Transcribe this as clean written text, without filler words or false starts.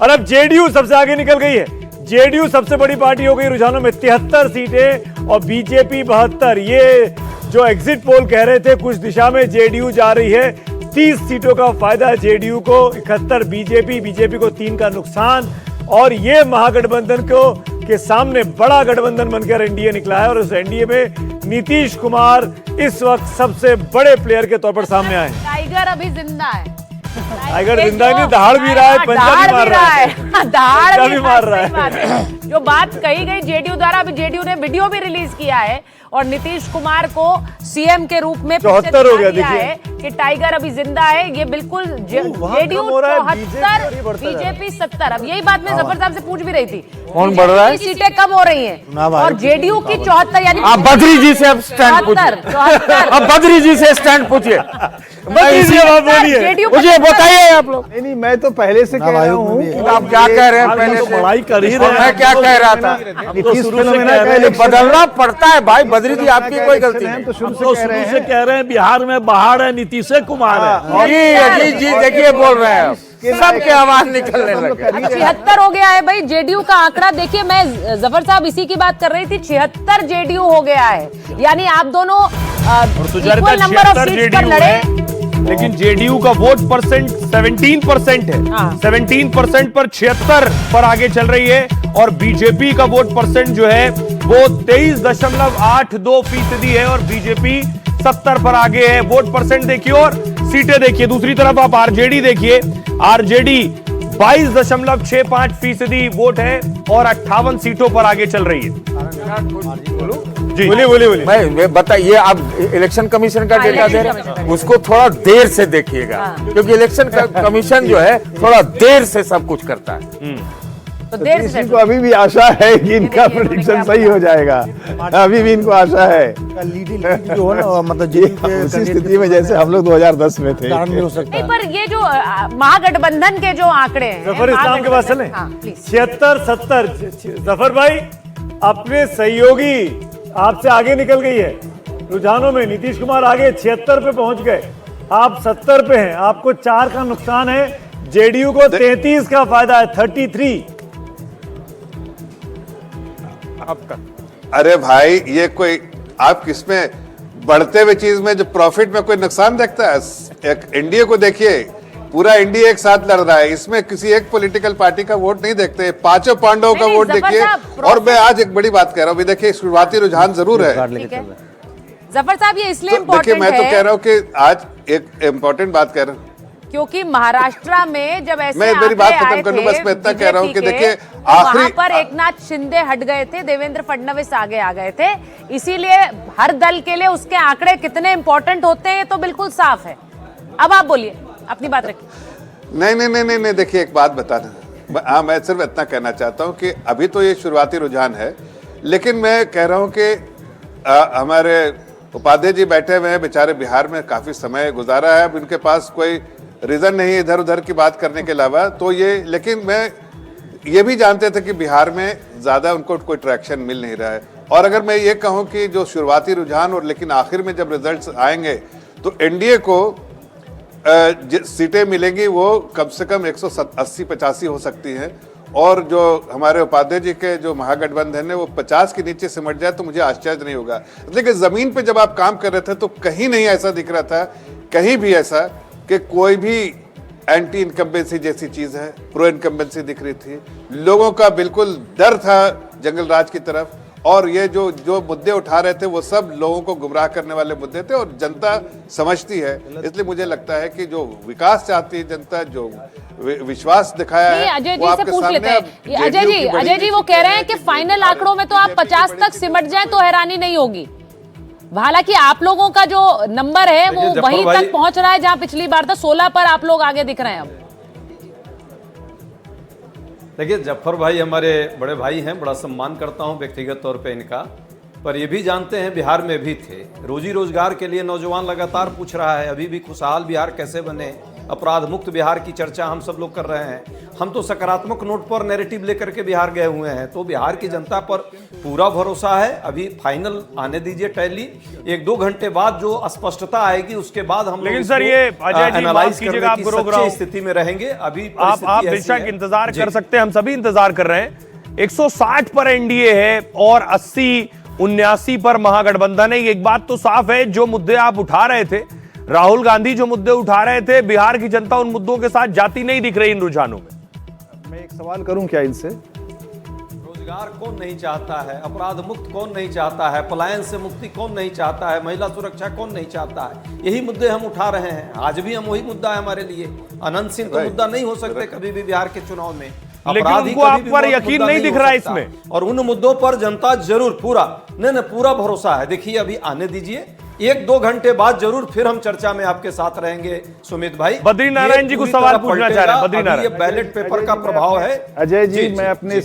और अब जेडीयू सबसे आगे निकल गई है। जेडीयू सबसे बड़ी पार्टी हो गई रुझानों में, 73 सीटें और बीजेपी 72। ये जो एग्जिट पोल कह रहे थे कुछ दिशा में जेडीयू जा रही है, 30 सीटों का फायदा जेडीयू को, 71 बीजेपी को 3 का नुकसान। और ये महागठबंधन के सामने बड़ा गठबंधन बनकर एनडीए निकला है और उस एनडीए में नीतीश कुमार इस वक्त सबसे बड़े प्लेयर के तौर पर सामने आए। टाइगर अभी जिंदा है, टाइगर जिंदा नहीं, दहाड़ भी रहा है, पंजा भी मार रहा है, दहाड़ भी मार रहा है। जो बात कही गई जेडीयू द्वारा, अभी जेडीयू ने वीडियो भी रिलीज किया है और नीतीश कुमार को सीएम के रूप में 74 हो गया, देखिए कि टाइगर अभी जिंदा है। ये बिल्कुल जेडीयू 74, बीजेपी 70। अब यही बात मैं जफर साहब से पूछ भी रही थी, कौन बढ़ रहा है, सीटें कम हो रही हैं और जेडीयू की 74, यानी आप बद्री जी से अब स्टैंड पूछिए, अब बद्री जी से स्टैंड पूछिए, मुझे बताइए आप लोग। नहीं, मैं तो पहले से कह रहा हूँ। आप क्या कह रहे हैं, पहले से बड़ाई कर ही रहे हैं। मैं क्या कह रहा था, बदलना पड़ता है भाई। बद्री जी आपकी कोई गलती नहीं, तो शुरू शुरू से कह रहे हैं बिहार में बाहर है, नीतीश कुमार है। जी अजीत जी देखिए बोल रहे हैं, सबके आवाज निकलने लगे। 76 हो गया है भाई जेडीयू का आंकड़ा। देखिए मैं जफर साहब इसी की बात कर रही थी, 76 जेडीयू हो गया है, यानी आप दोनों इक्वल नंबर ऑफ सीट्स पर लड़े। लेकिन जेडीयू का वोट परसेंट 17% है, 17% पर 76 पर आगे चल रही है और बीजेपी का वोट परसेंट जो है वो 23.82% है और बीजेपी 70 पर आगे है। वोट परसेंट देखिए और सीटें देखिए। दूसरी तरफ आप आरजेडी देखिए, आरजेडी 22.65% वोट है और 58 सीटों पर आगे चल रही है। जी बोलिए। मैं बताइए, आप इलेक्शन कमीशन का डेटा दे रहे हैं, उसको थोड़ा देर से देखिएगा, क्योंकि इलेक्शन कमीशन जो है थोड़ा देर से सब कुछ करता है। तो देर से इनको अभी भी आशा है कि इनका प्रेडिक्शन सही हो जाएगा, अभी भी इनको आशा है। जो हो ना, मतलब उसी स्थिति में जैसे हम लोग 2010 में थे। हो सकता नहीं, पर ये जो महागठबंधन के जो आंकड़े हैं, जफर इस्लाम के पास चले, हाँ, प्लीज। 76-70। जफर भाई अपने सहयोगी आपसे आगे निकल गई है रुझानों में। नीतीश कुमार आगे 76 पे पहुंच गए, आप 70 पे हैं, आपको 4 का नुकसान है। जेडीयू को 33 का फायदा है, 33। आपका अरे भाई ये कोई आप किसमें बढ़ते हुए चीज में जो प्रॉफिट में कोई नुकसान देखता है? एक एनडीए को देखिए, पूरा एनडीए एक साथ लड़ रहा है, इसमें किसी एक पॉलिटिकल पार्टी का वोट नहीं देखते, पांचों पांडवों का वोट देखिए। और मैं आज एक बड़ी बात कह रहा हूँ, देखिए शुरुआती रुझान जरूर है। जफर साहब ये इसलिए तो देखिए इम्पोर्टेंट मैं तो है, कह रहा हूँ कि आज एक इम्पोर्टेंट बात कह रहा हूँ, क्योंकि महाराष्ट्र में जब ऐसे मैं मेरी बात खत्म कर लूं, बस मैं इतना कह रहा हूं कि देखिए वहां पर एकनाथ शिंदे हट गए थे, देवेंद्र फडणवीस आगे आ गए थे, इसीलिए हर दल के लिए उसके आंकड़े कितने इंपॉर्टेंट होते हैं ये तो बिल्कुल साफ है। अब आप बोलिए, अपनी बात रखिए। नहीं, देखिए एक बात बताना, हाँ मैं सिर्फ इतना कहना चाहता हूं कि अभी तो ये शुरुआती रुझान है, लेकिन मैं कह रहा हूं कि हमारे उपाध्याय जी बैठे हुए हैं, बेचारे बिहार में काफी समय गुजारा है, अब उनके पास कोई रीजन नहीं इधर उधर की बात करने के अलावा, तो ये, लेकिन मैं ये भी जानते थे कि बिहार में ज्यादा उनको कोई ट्रैक्शन मिल नहीं रहा है। और अगर मैं ये कहूं कि जो शुरुआती रुझान और लेकिन आखिर में जब रिजल्ट्स आएंगे तो एनडीए को सीटें मिलेंगी वो कम से कम 180-85 हो सकती हैं, और जो हमारे उपाध्याय जी के जो महागठबंधन है वो 50 के नीचे सिमट जाए तो मुझे आश्चर्य नहीं होगा। लेकिन जमीन पे जब आप काम कर रहे थे तो कहीं नहीं ऐसा दिख रहा था, कहीं भी ऐसा कि कोई भी एंटी इनकम्बेंसी जैसी चीज है, प्रो इनकम्बेंसी दिख रही थी। लोगों का बिल्कुल डर था जंगल राज की तरफ, और ये जो मुद्दे उठा रहे थे वो सब लोगों को गुमराह करने वाले मुद्दे थे और जनता समझती है। इसलिए मुझे लगता है कि जो विकास चाहती है जनता, जो विश्वास दिखाया है, अजय जी से पूछ लेते हैं। अजय जी वो कह रहे हैं कि फाइनल आंकड़ों में तो आप 50 तक सिमट जाए तो हैरानी नहीं होगी। हालांकि आप लोगों का जो नंबर है वो वहीं तक पहुंच रहा है जहां पिछली बार था, 16 पर आप लोग आगे दिख रहे हैं। अब देखिए जफर भाई हमारे बड़े भाई हैं, बड़ा सम्मान करता हूं व्यक्तिगत तौर पे इनका, पर ये भी जानते हैं बिहार में भी थे, रोजी रोजगार के लिए नौजवान लगातार पूछ रहा है अभी भी खुशहाल बिहार कैसे बने, अपराध मुक्त बिहार की चर्चा हम सब लोग कर रहे हैं। हम तो सकारात्मक नोट पर नैरेटिव लेकर के बिहार गए हुए हैं, तो बिहार की जनता पर पूरा भरोसा है। अभी फाइनल आने दीजिए टैली, 1-2 घंटे बाद जो स्पष्टता आएगी उसके बाद हम लेकिन सर ये अजय जी माफ कीजिएगा, आप गुरुग्राम स्थिति में रहेंगे। अभी आप बेशक इंतजार कर सकते हैं, हम सभी इंतजार कर रहे हैं। 160 पर एनडीए है और 80-79 पर महागठबंधन है। एक बात तो साफ है, जो मुद्दे आप उठा रहे थे, राहुल गांधी जो मुद्दे उठा रहे थे, बिहार की जनता उन मुद्दों के साथ जाती नहीं दिख रही इन रुझानों में। मैं एक सवाल करूं क्या इनसे? रोजगार कौन नहीं चाहता है, अपराध मुक्त कौन नहीं चाहता है, पलायन से मुक्ति कौन नहीं चाहता है, महिला सुरक्षा कौन नहीं चाहता है? यही मुद्दे हम उठा रहे हैं। आज भी हम वही मुद्दा है हमारे लिए। अनंत सिंह तो मुद्दा नहीं हो सकते कभी भी बिहार के चुनाव में, लेकिन उनको आप पर यकीन नहीं दिख रहा है इसमें। और उन मुद्दों पर जनता जरूर पूरा पूरा भरोसा है। देखिए अभी आने दीजिए, 1-2 घंटे बाद जरूर फिर हम चर्चा में आपके साथ रहेंगे सुमित भाई। बद्री नारायण जी को सवाल पूछना चाह रहे हैं। बद्री नारायण, ये बैलेट पेपर का प्रभाव है। अजय जी, मैं अपने